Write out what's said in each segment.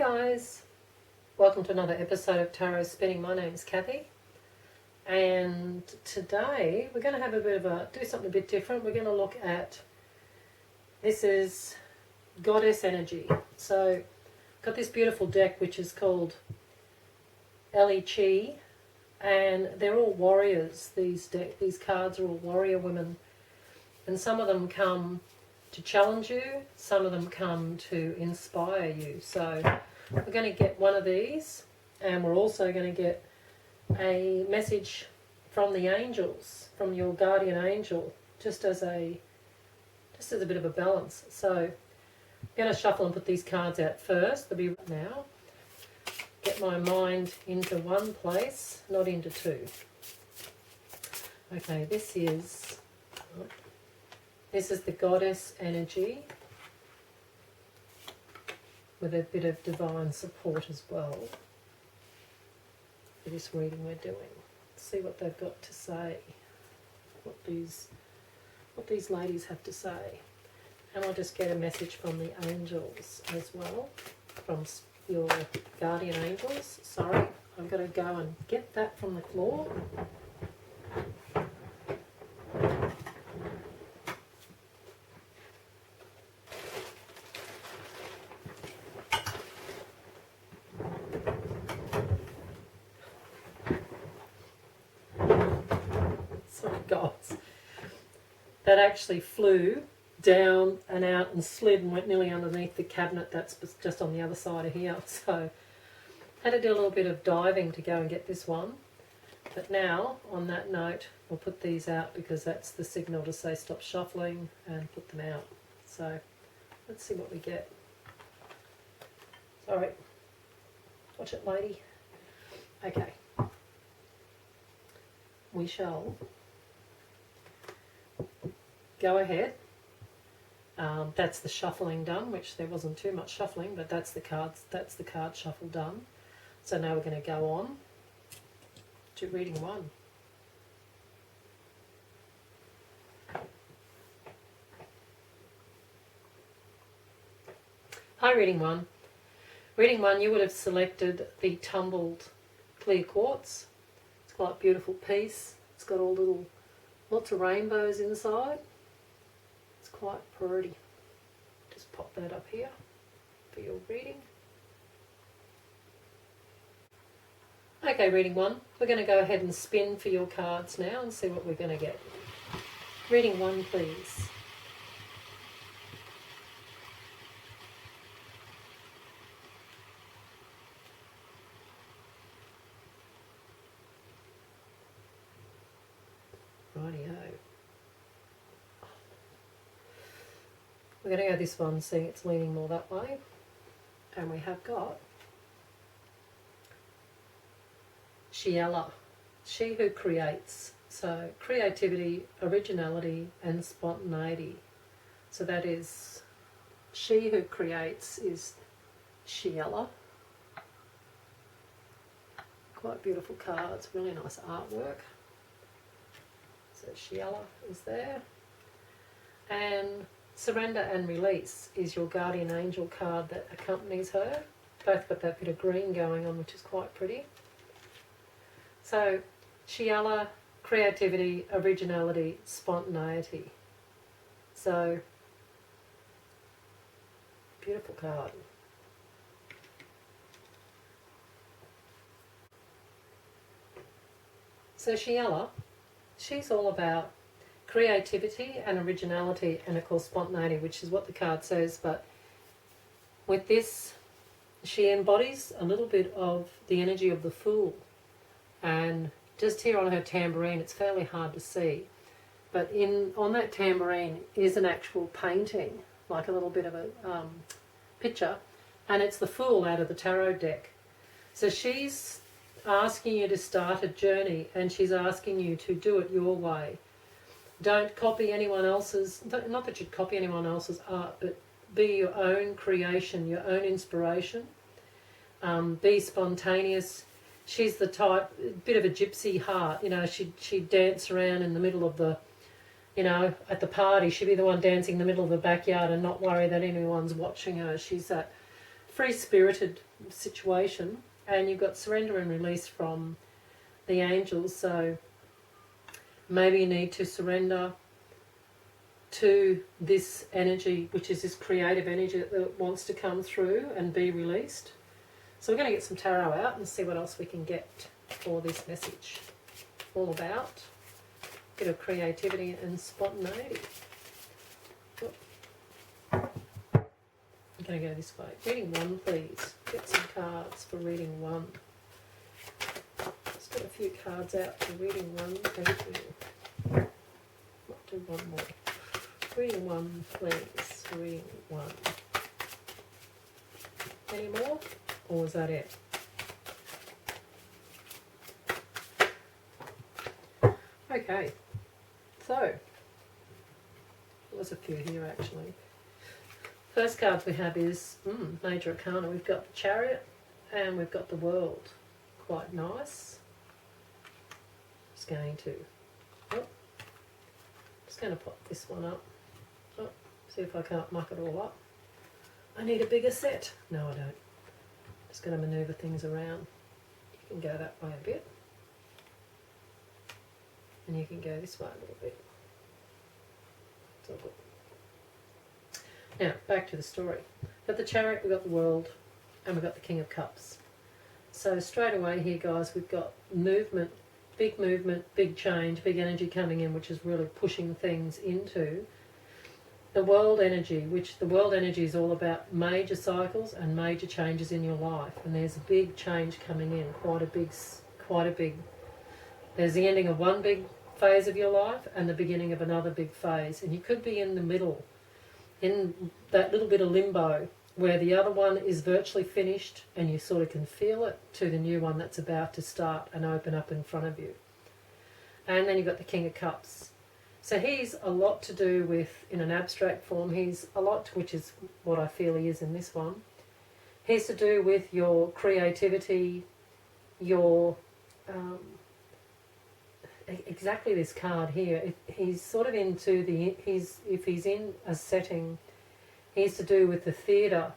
guys, welcome to another episode of Tarot Spinning. My name's Kathy, and today we're going to have do something a bit different. We're going to look at, this is Goddess Energy. So I've got this beautiful deck which is called ElleQuiOracle, and they're all warriors. These cards are all warrior women, and some of them come to challenge you, some of them come to inspire you. So we're going to get one of these, and we're also going to get a message from the angels, from your guardian angel, just as a bit of a balance. So I'm going to shuffle and put these cards out first. They'll be right now. Get my mind into one place, not into two. Okay, this is the Goddess Energy, with a bit of divine support as well for this reading we're doing. Let's see what they've got to say, what these ladies have to say. And I'll just get a message from the angels as well, from your guardian angels. Sorry, I've got to go and get that from the floor. Gods, that actually flew down and out and slid and went nearly underneath the cabinet that's just on the other side of here. So had to do a little bit of diving to go and get this one. But now, on that note, we'll put these out because that's the signal to say stop shuffling and put them out. So let's see what we get. Sorry. Watch it, lady. Okay. We shall go ahead. That's the shuffling done, which there wasn't too much shuffling, but that's the card shuffle done. So now we're going to go on to reading one. Hi, reading one. Reading one, you would have selected the tumbled clear quartz. It's quite a beautiful piece. It's got lots of rainbows inside. It's quite pretty. Just pop that up here for your reading. Okay, reading one. We're going to go ahead and spin for your cards now and see what we're going to get. Reading one, please. Rightio. We're going to go this one, seeing it's leaning more that way. And we have got Sheila, she who creates. So creativity, originality and spontaneity. So that is, she who creates is Sheila. Quite beautiful cards, really nice artwork. So Sheila is there. And Surrender and Release is your guardian angel card that accompanies her. Both got that bit of green going on, which is quite pretty. So Sheila, creativity, originality, spontaneity. So beautiful card. So Sheila, she's all about creativity and originality and, of course, spontaneity, which is what the card says. But with this, she embodies a little bit of the energy of the Fool. And just here on her tambourine, it's fairly hard to see, but on that tambourine is an actual painting, like a little bit of a picture, and it's the Fool out of the tarot deck. So she's asking you to start a journey, and she's asking you to do it your way. Don't copy anyone else's, not that you'd copy anyone else's art, but be your own creation, your own inspiration. Be spontaneous. She's the type, bit of a gypsy heart, you know, she'd dance around in the middle of the, you know, at the party. She'd be the one dancing in the middle of the backyard and not worry that anyone's watching her. She's that free-spirited situation, and you've got surrender and release from the angels. So maybe you need to surrender to this energy, which is this creative energy that wants to come through and be released. So we're going to get some tarot out and see what else we can get for this message. All about a bit of creativity and spontaneity. I'm going to go this way. Reading 1, please. Get some cards for reading 1. Let's get a few cards out for reading 1. Thank you. Might do one more. Reading 1, please. Reading 1. Any more? Or was that it? Okay. So, there's a few here actually. First cards we have is Major Arcana. We've got the Chariot and we've got the World. Quite nice. Just going to pop this one up. See if I can't muck it all up. I need a bigger set. No, I don't. Just going to manoeuvre things around. You can go that way a bit. And you can go this way a little bit. It's all good. Now, back to the story. We've got the Chariot, we've got the World, and we've got the King of Cups. So straight away here, guys, we've got movement, big change, big energy coming in, which is really pushing things into the world energy, which the world energy is all about major cycles and major changes in your life. And there's a big change coming in, quite a big, there's the ending of one big phase of your life and the beginning of another big phase. And you could be in the middle, in that little bit of limbo, where the other one is virtually finished and you sort of can feel it, to the new one that's about to start and open up in front of you. And then you've got the King of Cups. So he's a lot to do with, in an abstract form, he's a lot, which is what I feel he is in this one. He's to do with your creativity, your, exactly this card here. He's sort of into if he's in a setting, he's to do with the theatre,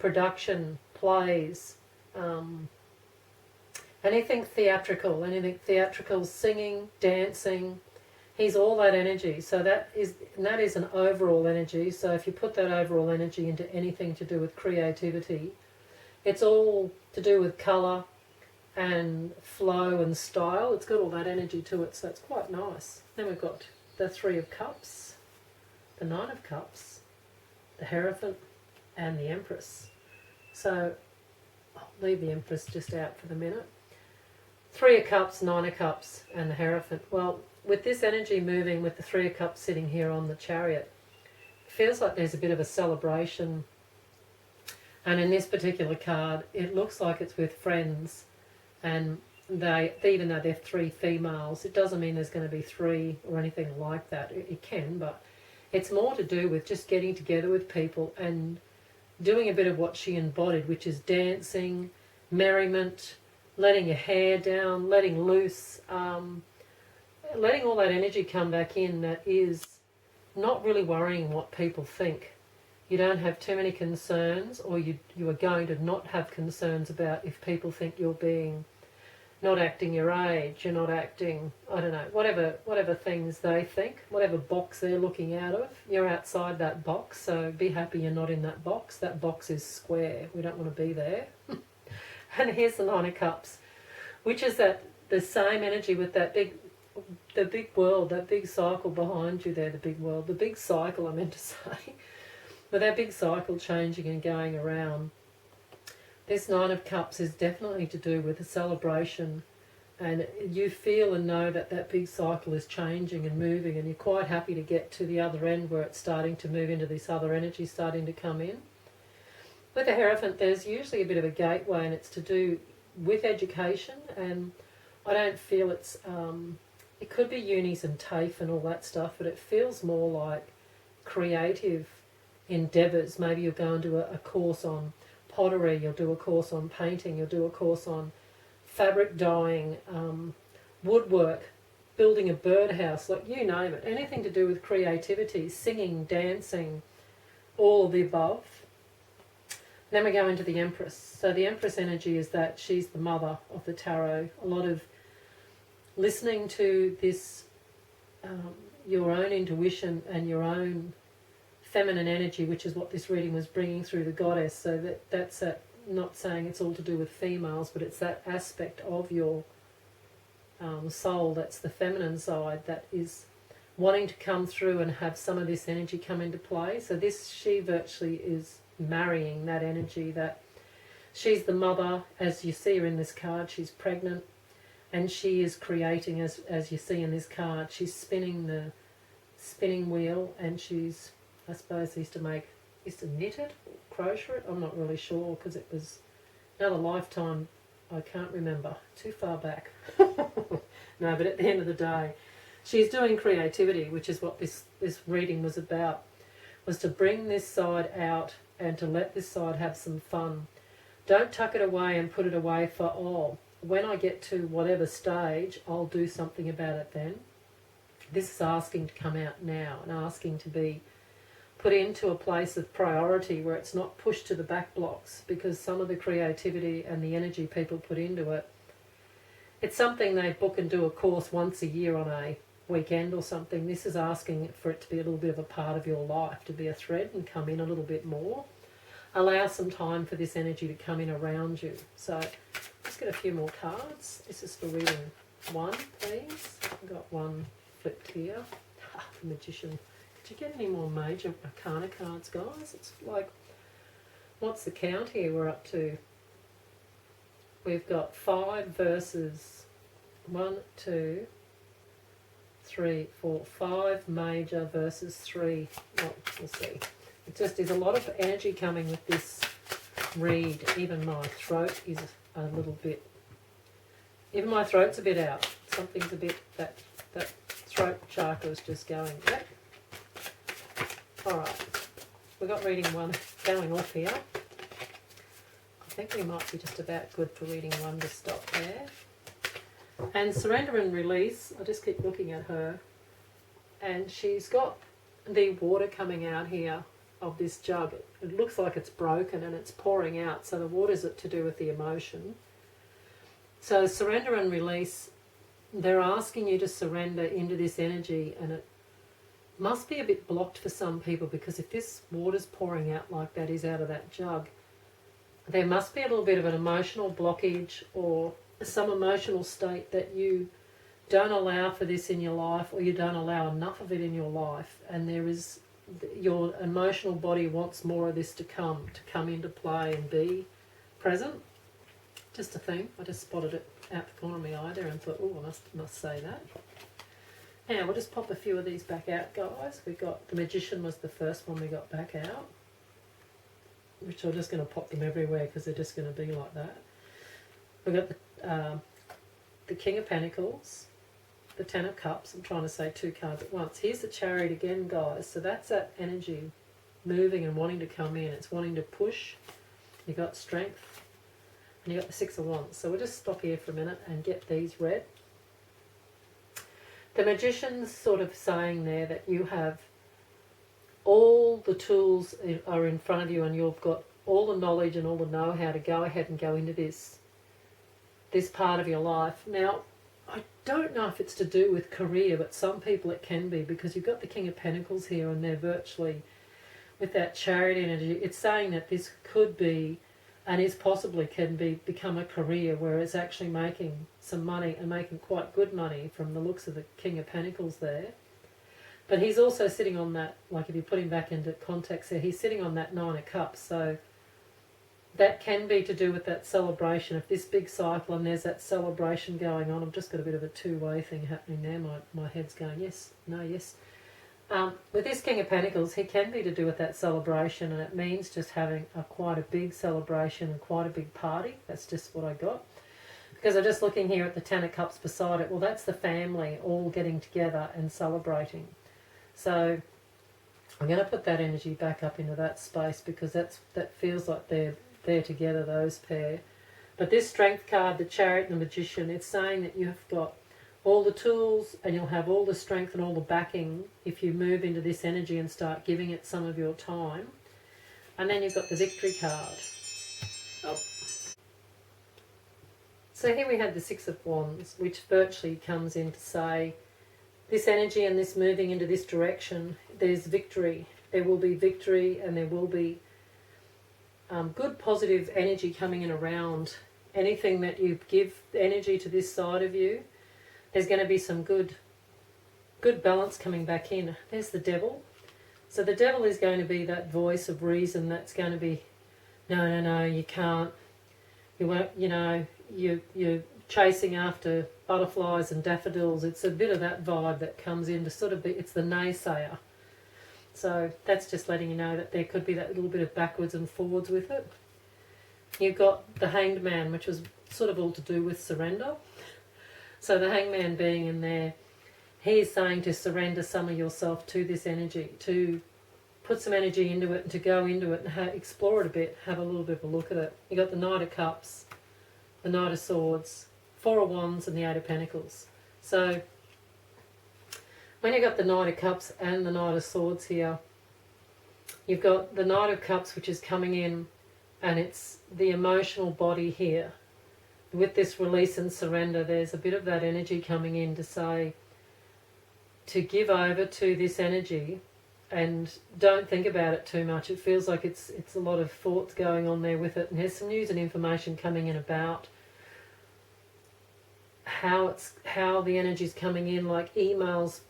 production, plays, anything theatrical, singing, dancing. He's all that energy. So that is an overall energy. So if you put that overall energy into anything to do with creativity, it's all to do with colour and flow and style. It's got all that energy to it, so it's quite nice. Then we've got the 3 of Cups, the 9 of Cups, the Hierophant, and the Empress. So I'll leave the Empress just out for the minute. 3 of Cups, 9 of Cups, and the Hierophant. Well, with this energy moving, with the 3 of Cups sitting here on the Chariot, it feels like there's a bit of a celebration. And in this particular card, it looks like it's with friends. And they, even though they're 3 females, it doesn't mean there's going to be 3 or anything like that. It can, but it's more to do with just getting together with people and doing a bit of what she embodied, which is dancing, merriment, letting your hair down, letting loose, letting all that energy come back in that is not really worrying what people think. You don't have too many concerns, or you are going to not have concerns about if people think you're not acting your age, you're not acting, I don't know, whatever things they think, whatever box they're looking out of, you're outside that box, so be happy you're not in that box. That box is square. We don't want to be there. And here's the 9 of Cups, which is that the same energy with that the big world, that big cycle behind you there, the big world, the big cycle I meant to say, but that big cycle changing and going around. This 9 of Cups is definitely to do with a celebration, and you feel and know that that big cycle is changing and moving, and you're quite happy to get to the other end where it's starting to move into this other energy starting to come in. With the Hierophant, there's usually a bit of a gateway, and it's to do with education, and I don't feel it's, it could be unis and TAFE and all that stuff, but it feels more like creative endeavours. Maybe you'll go and do a course on pottery, you'll do a course on painting, you'll do a course on fabric dyeing, woodwork, building a birdhouse, like you name it, anything to do with creativity, singing, dancing, all of the above. Then we go into the Empress. So the Empress energy is that she's the mother of the tarot. A lot of listening to this, your own intuition and your own feminine energy, which is what this reading was bringing through the goddess. So that's that, not saying it's all to do with females, but it's that aspect of your soul, that's the feminine side, that is wanting to come through and have some of this energy come into play. So this, she virtually is marrying that energy, that she's the mother, as you see her in this card, she's pregnant, and she is creating, as you see in this card, she's spinning the spinning wheel, and she's, I suppose, used to knit it, or crochet it, I'm not really sure, because it was another lifetime, I can't remember, too far back. No, but at the end of the day, she's doing creativity, which is what this reading was about, was to bring this side out and to let this side have some fun. Don't tuck it away and put it away for, oh, when I get to whatever stage, I'll do something about it then. This is asking to come out now and asking to be put into a place of priority where it's not pushed to the back blocks, because some of the creativity and the energy people put into it, it's something they book and do a course once a year on a weekend or something. This is asking for it to be a little bit of a part of your life, to be a thread and come in a little bit more. Allow some time for this energy to come in around you. So let's get a few more cards. This is for reading one, please. I've got one flipped here. The Magician. Could you get any more major arcana cards, guys? It's like, what's the count here we're up to? We've got 5 verses. 1, 2, 3, 4, 5 major versus 3. Well, we'll see. It just is a lot of energy coming with this read. Even my throat is a little bit, even my throat's a bit out. Something's a bit, that throat chakra is just going. Yep. Alright, we've got reading 1 going off here. I think we might be just about good for reading 1 to stop there. And surrender and release, I just keep looking at her, and she's got the water coming out here of this jug. It looks like it's broken and it's pouring out, so the water's to do with the emotion. So surrender and release, they're asking you to surrender into this energy, and it must be a bit blocked for some people, because if this water's pouring out like that is out of that jug, there must be a little bit of an emotional blockage or some emotional state that you don't allow for this in your life, or you don't allow enough of it in your life, and there is, your emotional body wants more of this to come into play and be present. Just a thing. I just spotted it out the corner of my eye there and thought, oh, I must say that. Now we'll just pop a few of these back out, guys. We got the Magician was the first one we got back out, which I'm just going to pop them everywhere because they're just going to be like that. We've got the King of Pentacles, the Ten of Cups. I'm trying to say 2 cards at once. Here's the Chariot again, guys. So that's that energy moving and wanting to come in. It's wanting to push. You've got Strength, and you've got the 6 of Wands. So we'll just stop here for a minute and get these read. The Magician's sort of saying there that you have all the tools are in front of you, and you've got all the knowledge and all the know-how to go ahead and go into this part of your life. Now, I don't know if it's to do with career, but some people it can be, because you've got the King of Pentacles here, and they're virtually, with that Chariot energy, it's saying that this could be, and is possibly can be, become a career where it's actually making some money, and making quite good money from the looks of the King of Pentacles there. But he's also sitting on that, like if you put him back into context there, he's sitting on that 9 of Cups. So that can be to do with that celebration of this big cycle, and there's that celebration going on. I've just got a bit of a two-way thing happening there. My head's going yes, no, yes. With this King of Pentacles, he can be to do with that celebration, and it means just having quite a big celebration and quite a big party. That's just what I got. Because I'm just looking here at the 10 of Cups beside it. Well, that's the family all getting together and celebrating. So I'm going to put that energy back up into that space, because that feels like they're together, those pair. But this Strength card, the Chariot and the Magician, it's saying that you've got all the tools, and you'll have all the strength and all the backing if you move into this energy and start giving it some of your time. And then you've got the Victory card. Oh. So here we have the Six of Wands, which virtually comes in to say this energy and this moving into this direction, there's victory. There will be victory, and there will be good positive energy coming in around anything that you give energy to this side of you. There's going to be some good balance coming back in. There's the Devil. So the Devil is going to be that voice of reason that's going to be, no, you can't. You won't, you're chasing after butterflies and daffodils. It's a bit of that vibe that comes in to sort of be, it's the naysayer. So that's just letting you know that there could be that little bit of backwards and forwards with it. You've got the Hanged Man, which was sort of all to do with surrender. So the Hanged Man being in there, he is saying to surrender some of yourself to this energy, to put some energy into it and to go into it and explore it a bit, have a little bit of a look at it. You've got the Knight of Cups, the Knight of Swords, Four of Wands and the Eight of Pentacles. So when you've got the Knight of Cups and the Knight of Swords here, you've got the Knight of Cups, which is coming in, and it's the emotional body here. With this release and surrender, there's a bit of that energy coming in to say, to give over to this energy and don't think about it too much. It feels like it's a lot of thoughts going on there with it, and there's some news and information coming in about how the energy's coming in, like emails,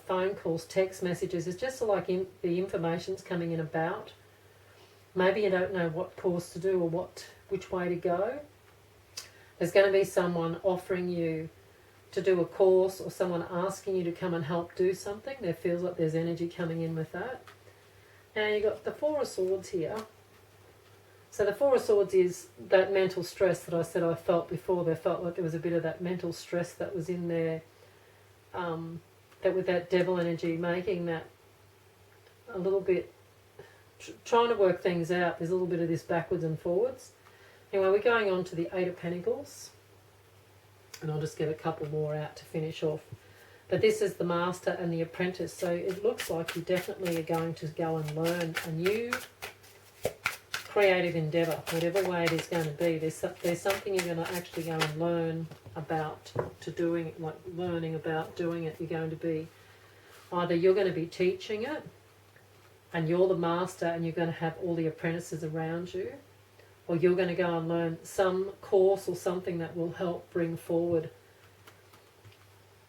phone calls, text messages. It's just like the information's coming in about. Maybe you don't know what course to do or which way to go. There's going to be someone offering you to do a course, or someone asking you to come and help do something. There feels like there's energy coming in with that. And you've got the Four of Swords here. So the Four of Swords is that mental stress that I said I felt before. There felt like there was a bit of that mental stress that was in there, that with that Devil energy making that a little bit, trying to work things out. There's a little bit of this backwards and forwards. Anyway, we're going on to the Eight of Pentacles. And I'll just get a couple more out to finish off. But this is the Master and the Apprentice. So it looks like you definitely are going to go and learn a new creative endeavour, whatever way it is going to be. There's something you're going to actually go and learn about to doing it, like learning about doing it. You're going to be, either you're going to be teaching it and you're the master and you're going to have all the apprentices around you, or you're going to go and learn some course or something that will help bring forward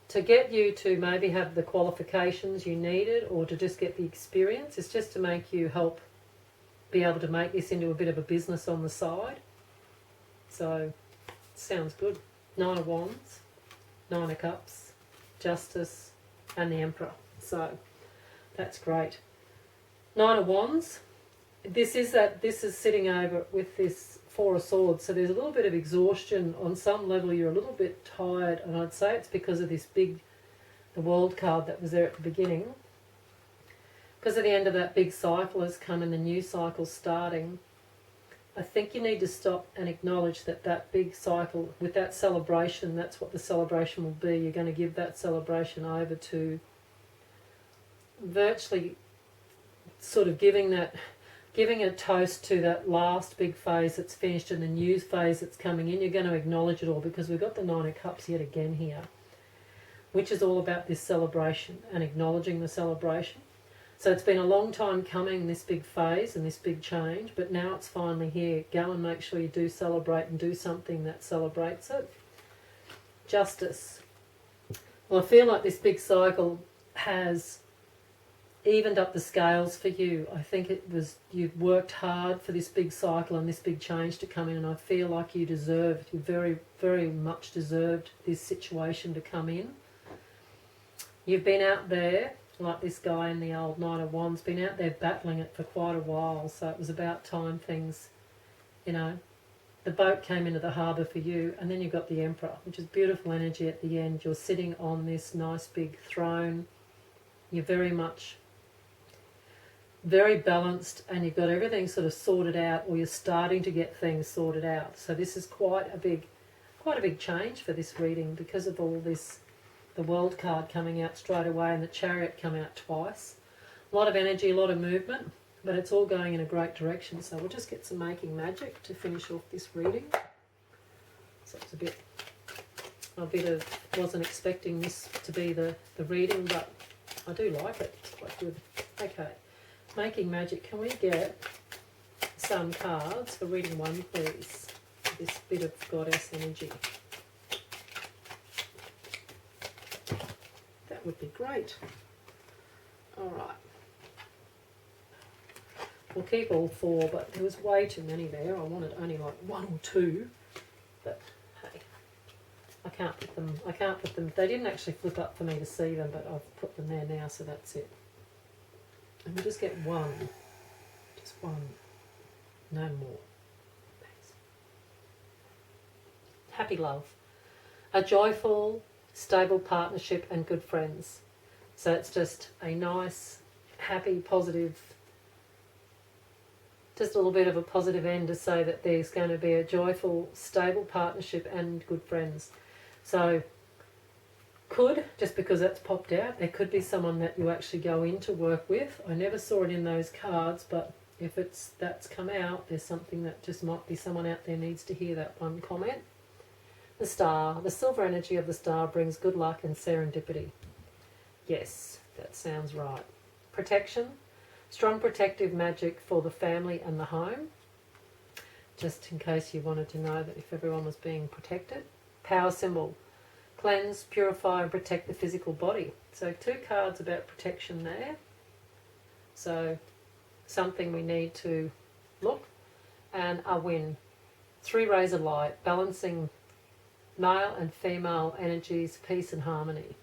to get you to maybe have the qualifications you needed, or to just get the experience. It's just to make you help be able to make this into a bit of a business on the side. So, sounds good. Nine of Wands, Nine of Cups, Justice, and the Emperor. So, that's great. Nine of Wands. This is sitting over with this Four of Swords. So there's a little bit of exhaustion on some level. You're a little bit tired, and I'd say it's because of this the World card that was there at the beginning. Because at the end of that big cycle has come and the new cycle's starting. I think you need to stop and acknowledge that big cycle, with that celebration, that's what the celebration will be. You're going to give that celebration over to virtually sort of giving a toast to that last big phase that's finished and the new phase that's coming in. You're going to acknowledge it all, because we've got the Nine of Cups yet again here, which is all about this celebration and acknowledging the celebration. So it's been a long time coming, this big phase and this big change, but now it's finally here. Go and make sure you do celebrate and do something that celebrates it. Justice. Well, I feel like this big cycle has evened up the scales for you. I think you've worked hard for this big cycle and this big change to come in, and I feel like you very, very much deserved this situation to come in. You've been out there, like this guy in the old Knight of Wands, been out there battling it for quite a while, so it was about time things, the boat came into the harbour for you. And then you've got the Emperor, which is beautiful energy at the end. You're sitting on this nice big throne. You're very balanced, and you've got everything sort of sorted out, or you're starting to get things sorted out. So this is quite a big change for this reading, because of all this, the World card coming out straight away and the Chariot come out twice. A lot of energy, a lot of movement. but it's all going in a great direction. So we'll just get some Making Magic to finish off this reading. So it's a bit of, wasn't expecting this to be the reading, but I do like it. It's quite good. Okay, Making Magic, can we get some cards for reading 1, please? This bit of goddess energy. That would be great. All right. We'll keep all 4, but there was way too many there. I wanted only like 1 or 2, but hey, I can't put them. They didn't actually flip up for me to see them, but I've put them there now, so that's it. And we'll just get 1, just 1, no more. Thanks. Happy love, a joyful, stable partnership and good friends. So it's just a nice, happy, positive, just a little bit of a positive end to say that there's going to be a joyful, stable partnership and good friends. So could, just because that's popped out, there could be someone that you actually go in to work with. I never saw it in those cards, but if that's come out, there's something that just might be someone out there needs to hear that one comment. The star, the silver energy of the star brings good luck and serendipity. Yes, that sounds right. Protection, strong protective magic for the family and the home. Just in case you wanted to know that if everyone was being protected. Power symbol, cleanse, purify and protect the physical body. So 2 cards about protection there. So something we need to look. And a win. 3 rays of light, balancing male and female energies, peace and harmony.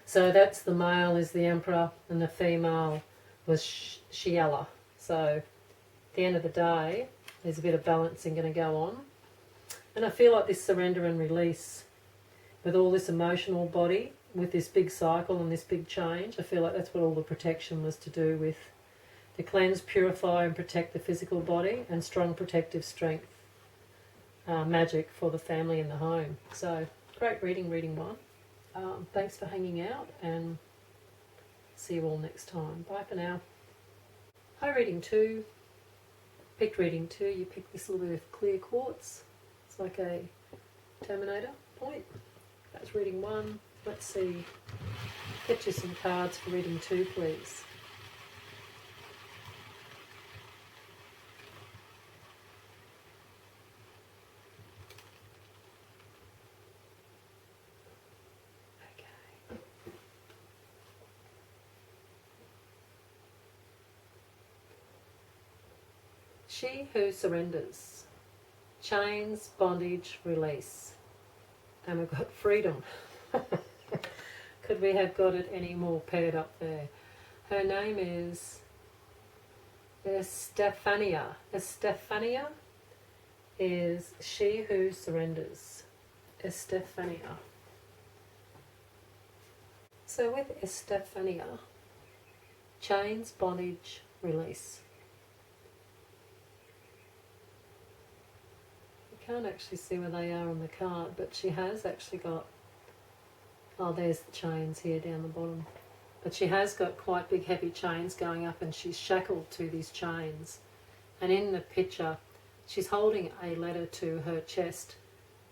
So that's the male is the Emperor and the female was Shiela. So at the end of the day, there's a bit of balancing going to go on. And I feel like this surrender and release with all this emotional body, with this big cycle and this big change, I feel like that's what all the protection was to do with. To cleanse, purify and protect the physical body and strong protective strength, magic for the family and the home. So great reading, reading 1. Thanks for hanging out and see you all next time. Bye for now. Hi, reading 2. Picked reading 2. You picked this little bit of clear quartz. It's like a terminator point. That's reading 1. Let's see. Get you some cards for reading 2, please. She who surrenders. Chains, bondage, release. And we've got freedom. Could we have got it any more paired up there? Her name is Estefania. Estefania is she who surrenders. Estefania. So with Estefania, chains, bondage, release. Can't actually see where they are on the card, but she has actually got, oh, there's the chains here down the bottom, but she has got quite big heavy chains going up and she's shackled to these chains. And in the picture she's holding a letter to her chest,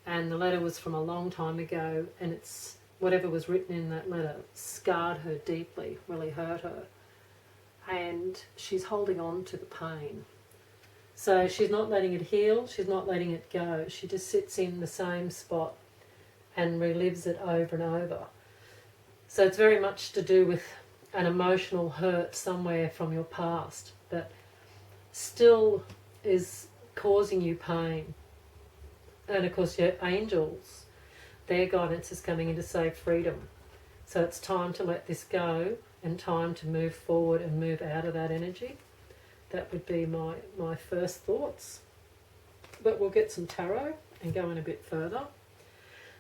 and the letter was from a long time ago, and it's whatever was written in that letter scarred her deeply, really hurt her, and she's holding on to the pain. So she's not letting it heal, she's not letting it go. She just sits in the same spot and relives it over and over. So it's very much to do with an emotional hurt somewhere from your past that still is causing you pain. And of course your angels, their guidance is coming in to say freedom. So it's time to let this go and time to move forward and move out of that energy. That would be my first thoughts. But we'll get some tarot and go in a bit further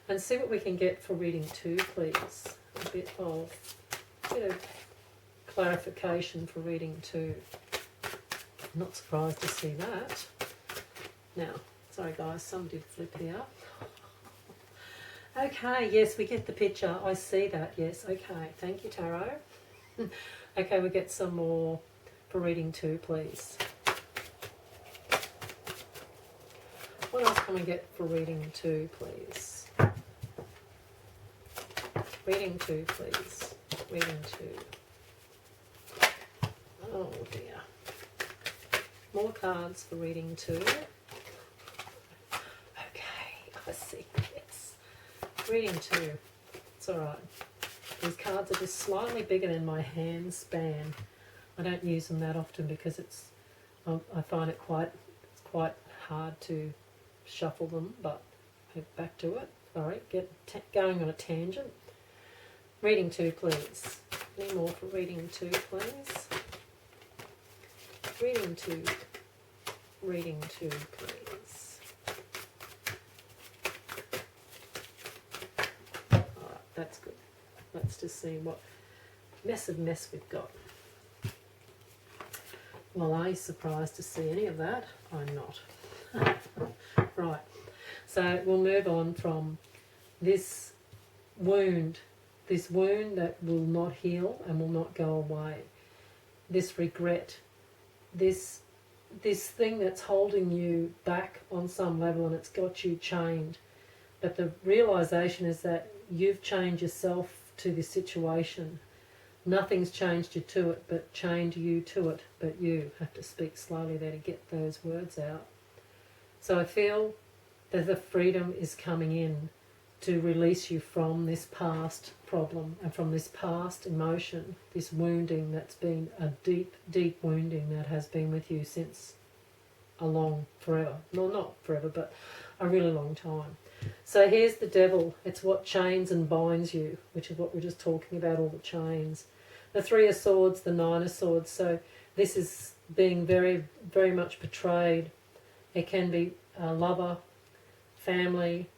and see what we can get for reading 2, please. A bit of clarification for reading 2. I'm not surprised to see that. Now, sorry guys, some did flip here. Okay, yes, we get the picture. I see that, yes. Okay, thank you, Tarot. Okay, we get some more for reading 2, please? What else can we get for reading 2, please? Reading 2, please. Reading 2. Oh dear. More cards for reading 2. Okay, I see. Yes. Reading 2. It's alright. These cards are just slightly bigger than my hand span. I don't use them that often because I find it quite hard to shuffle them, but back to it. Sorry, going on a tangent. Reading 2, please. Any more for reading 2, please? Reading 2. Reading 2, please. Alright, that's good. Let's just see what mess we've got. Well, are you surprised to see any of that? I'm not. Right, so we'll move on from this wound that will not heal and will not go away, this regret, this thing that's holding you back on some level, and it's got you chained. But the realization is that you've chained yourself to this situation. Nothing's changed you to it, but chained you to it. But you have to speak slowly there to get those words out. So I feel that the freedom is coming in to release you from this past problem and from this past emotion, this wounding that's been a deep, deep wounding that has been with you since forever. Well, not forever, but a really long time. So here's the devil. It's what chains and binds you, which is what we're just talking about, all the chains. The 3 of Swords, the 9 of Swords. So this is being very, very much portrayed. It can be a lover, family,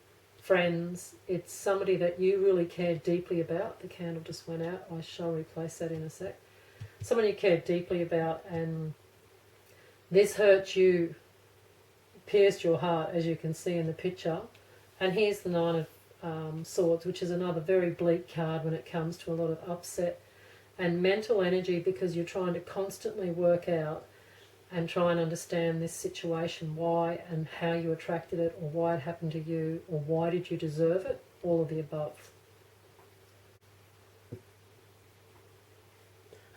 friends. It's somebody that you really care deeply about. The candle just went out. I shall replace that in a sec. Someone you care deeply about, and this hurt you, pierced your heart, as you can see in the picture. And here's the 9 of Swords, which is another very bleak card when it comes to a lot of upset and mental energy, because you're trying to constantly work out and try and understand this situation, why and how you attracted it, or why it happened to you, or why did you deserve it, all of the above.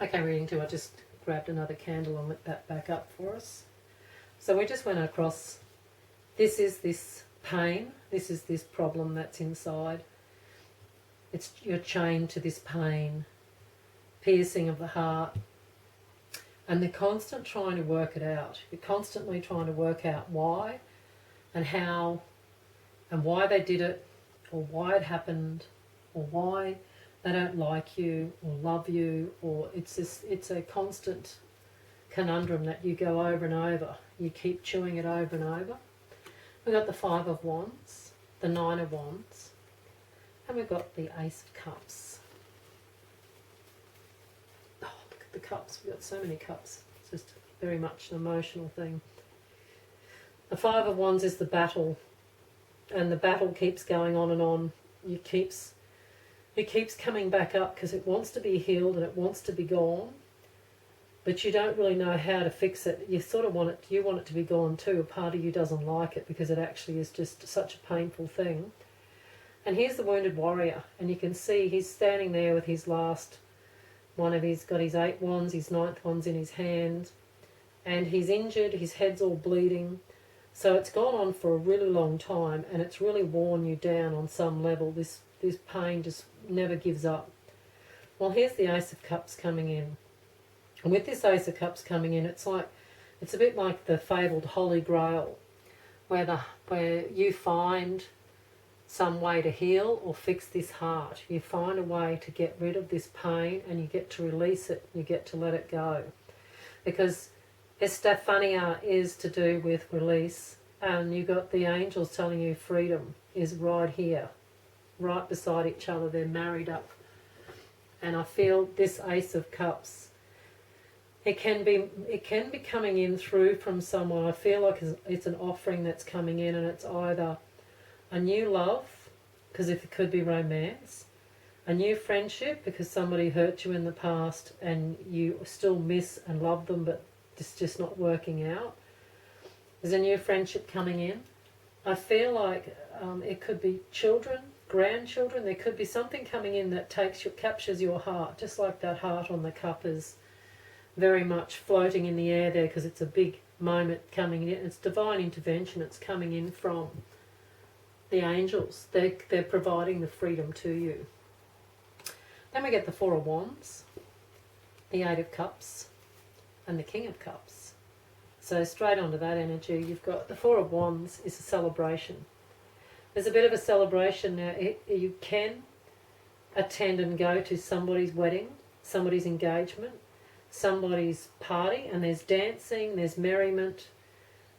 Okay, reading 2, I just grabbed another candle and lit that back up for us. So we just went across, this is this pain, this is this problem that's inside. You're chained to this pain, piercing of the heart, and they're constant trying to work it out. You're constantly trying to work out why and how and why they did it, or why it happened, or why they don't like you or love you, or it's a constant conundrum that you go over and over. You keep chewing it over and over. We've got the 5 of Wands, the 9 of Wands, and we've got the Ace of Cups. The cups, we've got so many cups. It's just very much an emotional thing. The 5 of Wands is the battle, and the battle keeps going on and on. It keeps coming back up because it wants to be healed and it wants to be gone, but you don't really know how to fix it. You sort of want it to be gone too. A part of you doesn't like it because it actually is just such a painful thing. And here's the wounded warrior, and you can see he's standing there with his last he's got his 8 wands, his 9th wands in his hand, and he's injured, his head's all bleeding. So it's gone on for a really long time, and it's really worn you down on some level. This pain just never gives up. Well, here's the Ace of Cups coming in. And with this Ace of Cups coming in, it's a bit like the fabled Holy Grail, where you find some way to heal or fix this heart. You find a way to get rid of this pain, and you get to release it, you get to let it go. Because Estefania is to do with release, and you've got the angels telling you freedom is right here, right beside each other. They're married up. And I feel this Ace of Cups, it can be coming in through from someone. I feel like it's an offering that's coming in, and it's either a new love, because it could be romance, a new friendship because somebody hurt you in the past and you still miss and love them, but it's just not working out. There's a new friendship coming in. I feel like it could be children, grandchildren. There could be something coming in that captures your heart, just like that heart on the cup is very much floating in the air there because it's a big moment coming in. It's divine intervention. It's coming in from the angels. They're providing the freedom to you. Then we get the Four of Wands, the Eight of Cups, and the King of Cups. So straight onto that energy, you've got the Four of Wands is a celebration. There's a bit of a celebration now. You can attend and go to somebody's wedding, somebody's engagement, somebody's party, and there's dancing, there's merriment,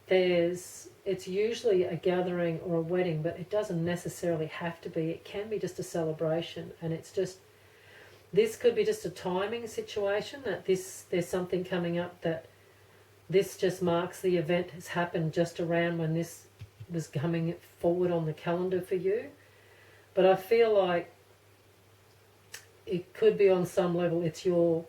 it's usually a gathering or a wedding, but it doesn't necessarily have to be. It can be just a celebration, and it's just, this could be just a timing situation, that there's something coming up that this just marks the event has happened just around when this was coming forward on the calendar for you. But I feel like it could be on some level it's your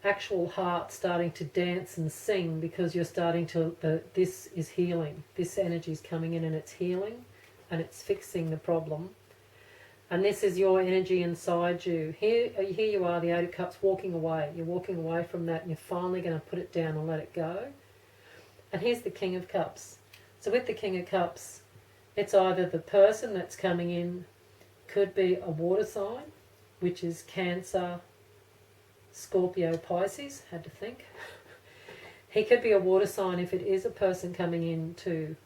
actual heart starting to dance and sing because you're starting to, this is healing. This energy is coming in and it's healing and it's fixing the problem. And this is your energy inside you. Here you are, the Eight of Cups, walking away. You're walking away from that and you're finally going to put it down and let it go. And here's the King of Cups. So with the King of Cups, it's either the person that's coming in could be a water sign, which is Cancer, Scorpio, Pisces, had to think. He could be a water sign if it is a person coming in to,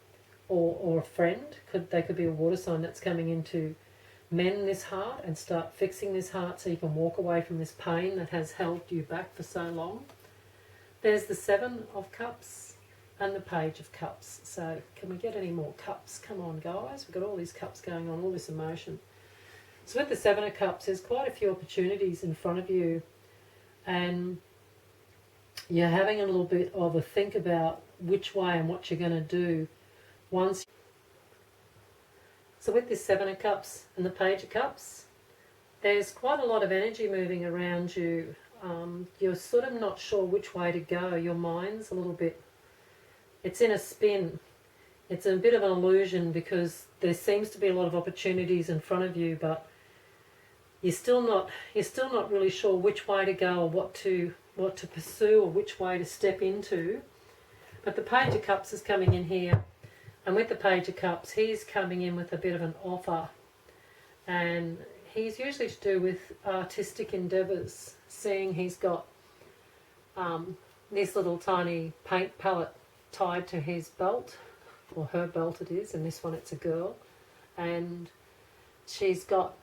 or a friend. They could be a water sign that's coming in to mend this heart and start fixing this heart so you can walk away from this pain that has held you back for so long. There's the Seven of Cups and the Page of Cups. So can we get any more cups? Come on, guys. We've got all these cups going on, all this emotion. So with the Seven of Cups, there's quite a few opportunities in front of you, and you're having a little bit of a think about which way and what you're going to do once. So with this Seven of Cups and the Page of Cups, there's quite a lot of energy moving around you. You're sort of not sure which way to go. Your mind's a little bit, it's in a spin. It's a bit of an illusion because there seems to be a lot of opportunities in front of you, but you're still not really sure which way to go or what to pursue or which way to step into. But the Page of Cups is coming in here. And with the Page of Cups, he's coming in with a bit of an offer. And he's usually to do with artistic endeavours. Seeing he's got this little tiny paint palette tied to his belt, or her belt it is, and this one it's a girl. And she's got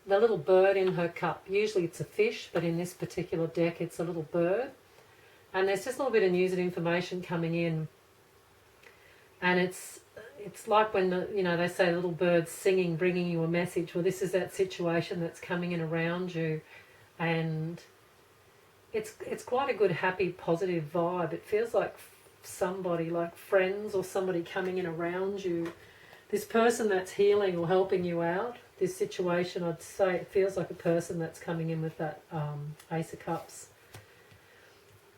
the little bird in her cup. Usually it's a fish, but in this particular deck it's a little bird. And there's just a little bit of news and information coming in. And it's like when they say little birds singing, bringing you a message. Well, this is that situation that's coming in around you, and it's quite a good, happy, positive vibe. It feels like somebody, like friends or somebody coming in around you. This person that's healing or helping you out. This situation, I'd say, it feels like a person that's coming in with that Ace of Cups.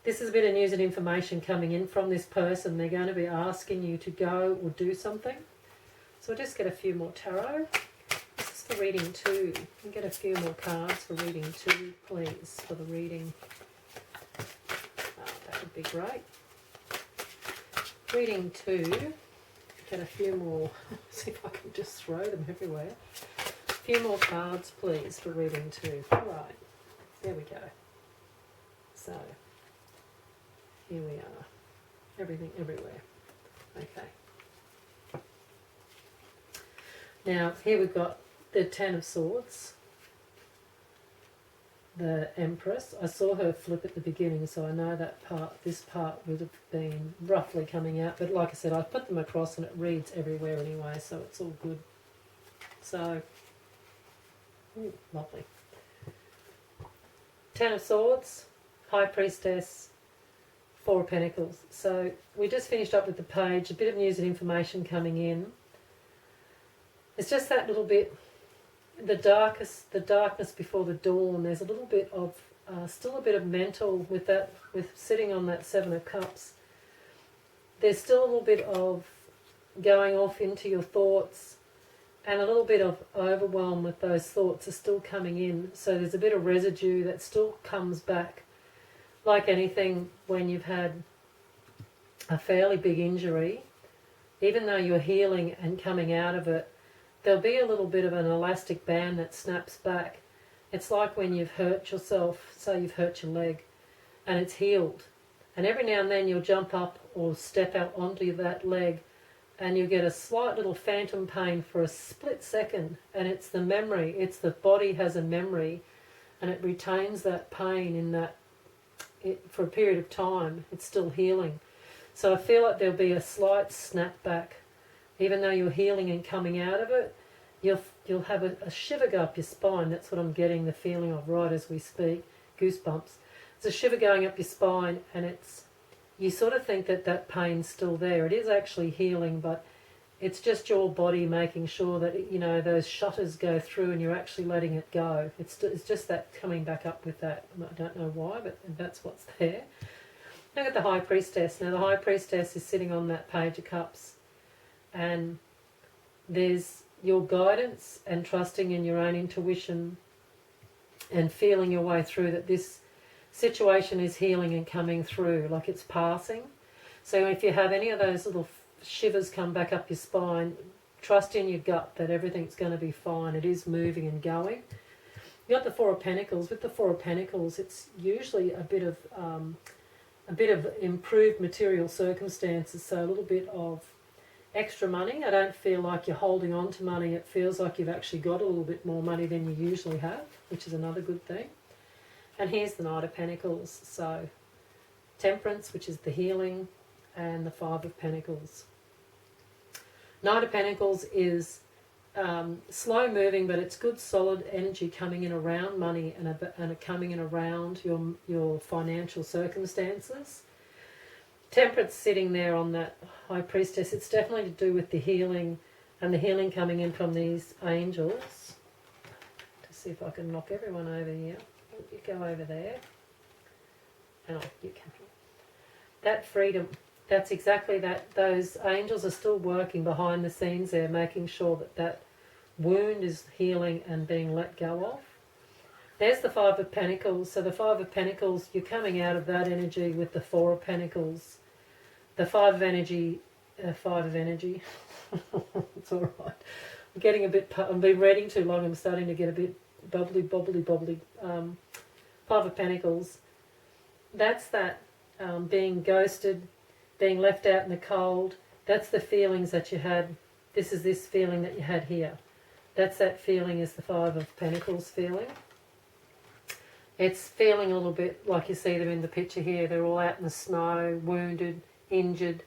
This is a bit of news and information coming in from this person. They're going to be asking you to go or do something. So we'll just get a few more tarot. This is for reading 2. You can get a few more cards for reading 2, please, for the reading. Oh, that would be great. Reading 2. Get a few more. See if I can just throw them everywhere. A few more cards, please, for reading 2. All right. There we go. So here we are. Everything everywhere. Okay. Now, here we've got the Ten of Swords, the Empress. I saw her flip at the beginning, so I know that this part would have been roughly coming out. But like I said, I put them across and it reads everywhere anyway, so it's all good. So, lovely. Ten of Swords, High Priestess, Four of Pentacles. So we just finished up with the page, a bit of news and information coming in. It's just that little bit, the darkness before the dawn. There's a little bit of still a bit of mental with that, with sitting on that Seven of Cups. There's still a little bit of going off into your thoughts, and a little bit of overwhelm with those thoughts are still coming in. So there's a bit of residue that still comes back. Like anything, when you've had a fairly big injury, even though you're healing and coming out of it, there'll be a little bit of an elastic band that snaps back. It's like when you've hurt yourself, say you've hurt your leg, and it's healed. And every now and then you'll jump up or step out onto that leg, and you get a slight little phantom pain for a split second, and it's the memory, it's the body has a memory, and it retains that pain in that for a period of time. It's still healing. So I feel like there'll be a slight snap back. Even though you're healing and coming out of it, you'll have a shiver go up your spine. That's what I'm getting the feeling of right as we speak. Goosebumps. It's a shiver going up your spine, and it's, you sort of think that that pain's still there. It is actually healing, but it's just your body making sure that, you know, those shutters go through and you're actually letting it go. It's just that coming back up with that. I don't know why, but that's what's there. Look at the High Priestess. Now the High Priestess is sitting on that Page of Cups, and there's your guidance and trusting in your own intuition and feeling your way through that this situation is healing and coming through, like it's passing. So if you have any of those little shivers come back up your spine, trust in your gut that everything's going to be fine. It is moving and going. You got the Four of Pentacles. With the Four of Pentacles, it's usually a bit of improved material circumstances, so a little bit of extra money. I don't feel like you're holding on to money. It feels like you've actually got a little bit more money than you usually have, which is another good thing. And here's the Knight of Pentacles. So Temperance, which is the healing, and the Five of Pentacles. Knight of Pentacles is slow moving, but it's good solid energy coming in around money and coming in around your financial circumstances. Temperance sitting there on that High Priestess, it's definitely to do with the healing, and the healing coming in from these angels. To see if I can knock everyone over here. You go over there. And you come here. That freedom, that's exactly that. Those angels are still working behind the scenes there, making sure that that wound is healing and being let go of. There's the Five of Pentacles. So the Five of Pentacles, you're coming out of that energy with the Four of Pentacles. The Five of Energy. It's all right. I'm getting a bit, I've been reading too long. I'm starting to get a bit bubbly. Five of Pentacles. That's that being ghosted, being left out in the cold. That's the feelings that you had. This is this feeling that you had here. That's that feeling, is the Five of Pentacles feeling. It's feeling a little bit like you see them in the picture here. They're all out in the snow, wounded, injured,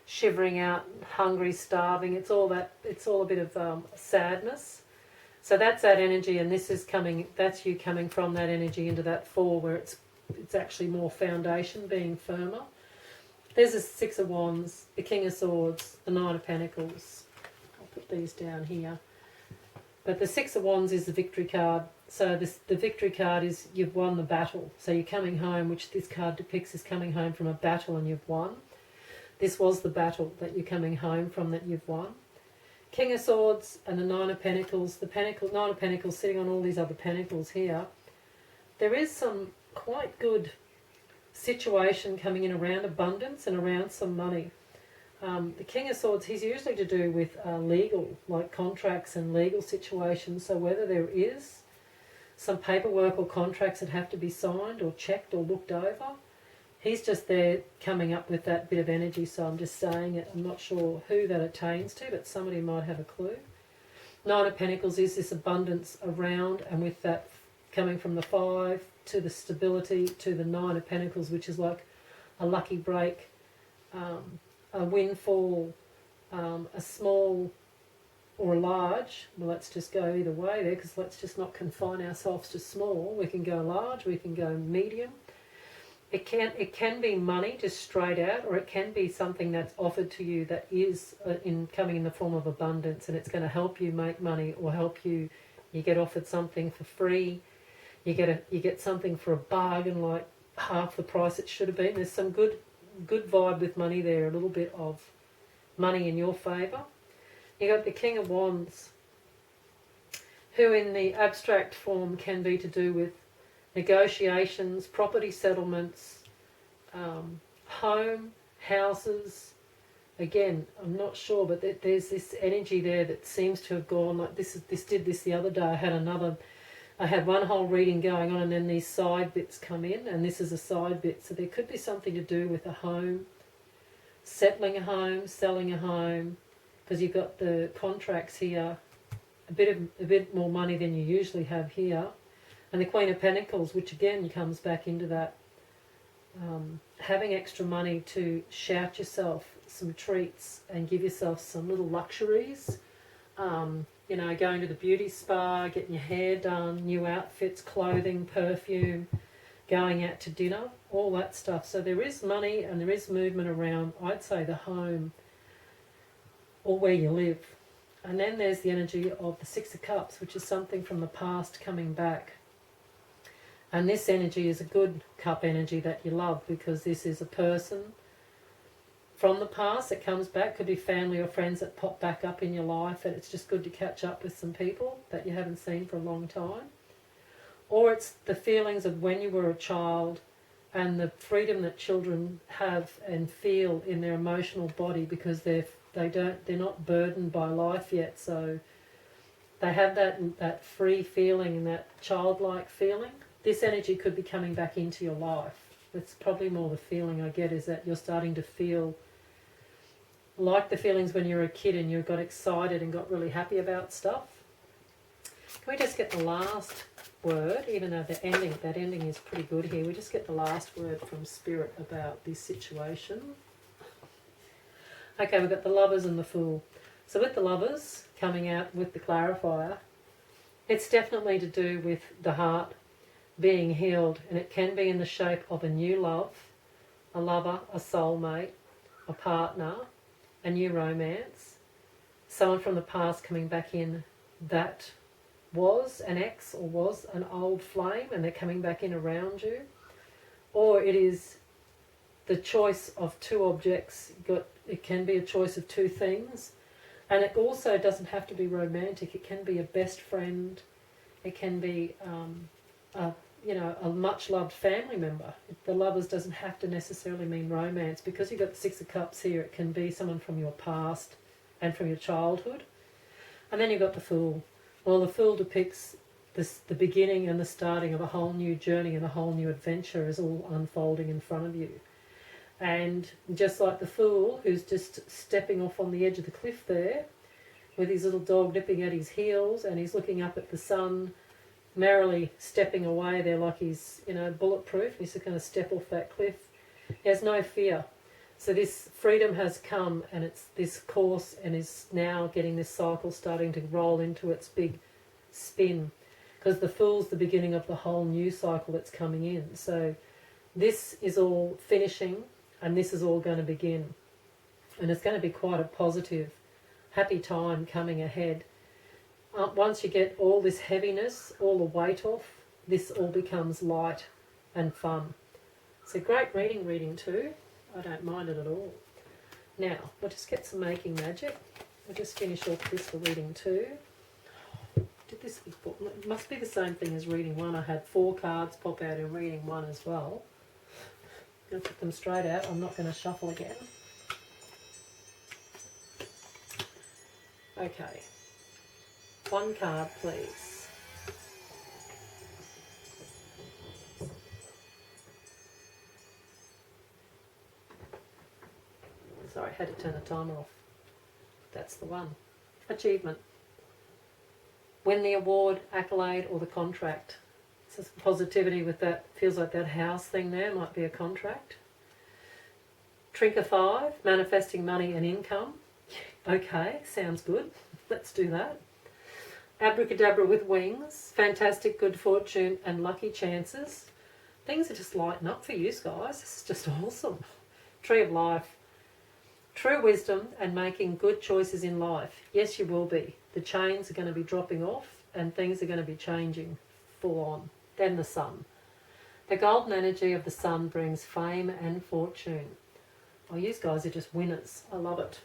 shivering out, hungry, starving. It's all that. It's all a bit of sadness. So that's that energy, and this is coming. That's you coming from that energy into that Four, where it's actually more foundation, being firmer. There's the Six of Wands, the King of Swords, the Nine of Pentacles. I'll put these down here. But the Six of Wands is the victory card. So the victory card is you've won the battle. So you're coming home, which this card depicts as coming home from a battle and you've won. This was the battle that you're coming home from, that you've won. King of Swords and the Nine of Pentacles. The Nine of Pentacles sitting on all these other pentacles here. There is some quite good situation coming in around abundance and around some money. The King of Swords, he's usually to do with legal, like contracts and legal situations. So whether there is some paperwork or contracts that have to be signed or checked or looked over, he's just there coming up with that bit of energy. So I'm just saying it. I'm not sure who that attains to, but somebody might have a clue. Nine of Pentacles is this abundance around, and with that coming from the Five to the stability to the Nine of Pentacles, which is like a lucky break, a windfall, a small or a large. Well, let's just go either way there, because let's just not confine ourselves to small. We can go large, we can go medium. It can be money just straight out, or it can be something that's offered to you that is coming in the form of abundance, and it's going to help you make money or help you You get offered something for free. You get something for a bargain, like half the price it should have been. There's some good vibe with money there, a little bit of money in your favour. You got the King of Wands, who in the abstract form can be to do with negotiations, property settlements, home, houses. Again, I'm not sure, but there's this energy there that seems to have gone like this did this the other day. I had one whole reading going on, and then these side bits come in, and this is a side bit. So there could be something to do with a home, settling a home, selling a home, because you've got the contracts here, a bit more money than you usually have here, and the Queen of Pentacles, which again comes back into that having extra money to shout yourself some treats and give yourself some little luxuries. You know, going to the beauty spa, getting your hair done, new outfits, clothing, perfume, going out to dinner, all that stuff. So there is money and there is movement around, I'd say, the home or where you live. And then there's the energy of the Six of Cups, which is something from the past coming back. And this energy is a good cup energy that you love, because this is a person from the past that comes back. Could be family or friends that pop back up in your life, and it's just good to catch up with some people that you haven't seen for a long time. Or it's the feelings of when you were a child and the freedom that children have and feel in their emotional body, because they're not burdened by life yet. So they have that free feeling and that childlike feeling. This energy could be coming back into your life. It's probably more the feeling I get, is that you're starting to feel like the feelings when you were a kid and you got excited and got really happy about stuff. Can we just get the last word, even though that ending is pretty good here. We just get the last word from Spirit about this situation. Okay, we've got the Lovers and the Fool. So with the Lovers coming out with the clarifier, it's definitely to do with the heart being healed, and it can be in the shape of a new love, a lover, a soulmate, a partner, a new romance, someone from the past coming back in that was an ex or was an old flame and they're coming back in around you. Or it is the choice of two objects. It can be a choice of two things, and it also doesn't have to be romantic. It can be a best friend, it can be a much loved family member. The Lovers doesn't have to necessarily mean romance. Because you've got the Six of Cups here, it can be someone from your past and from your childhood. And then you've got the Fool. Well, the Fool depicts the beginning and the starting of a whole new journey, and a whole new adventure is all unfolding in front of you. And just like the Fool, who's just stepping off on the edge of the cliff there, with his little dog nipping at his heels, and he's looking up at the sun, merrily stepping away there like he's, bulletproof. He's just going to step off that cliff. He has no fear. So this freedom has come, and it's this course, and is now getting this cycle starting to roll into its big spin, because the Fool's the beginning of the whole new cycle that's coming in. So this is all finishing, and this is all going to begin, and it's going to be quite a positive, happy time coming ahead. Once you get all this heaviness, all the weight off, this all becomes light and fun. It's a great reading too. I don't mind it at all. Now, we'll just get some Making Magic. We'll just finish off this for reading 2. Did this before? It must be the same thing as reading 1. I had 4 cards pop out in reading 1 as well. I'm going to put them straight out. I'm not going to shuffle again. Okay. 1 card, please. Sorry, I had to turn the timer off. That's the one. Achievement. Win the award, accolade, or the contract. So positivity with that. Feels like that house thing there might be a contract. Trinket 5, manifesting money and income. Okay, sounds good. Let's do that. Abracadabra with wings. Fantastic good fortune and lucky chances. Things are just lighting up for you guys. This is just awesome. Tree of Life. True wisdom and making good choices in life. Yes, you will be. The chains are going to be dropping off. and things are going to be changing full on. Then the sun. The golden energy of the sun brings fame and fortune. Oh, you guys are just winners. I love it.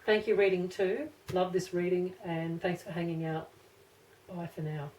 Thank you, reading 2. Love this reading, and thanks for hanging out. Bye for now.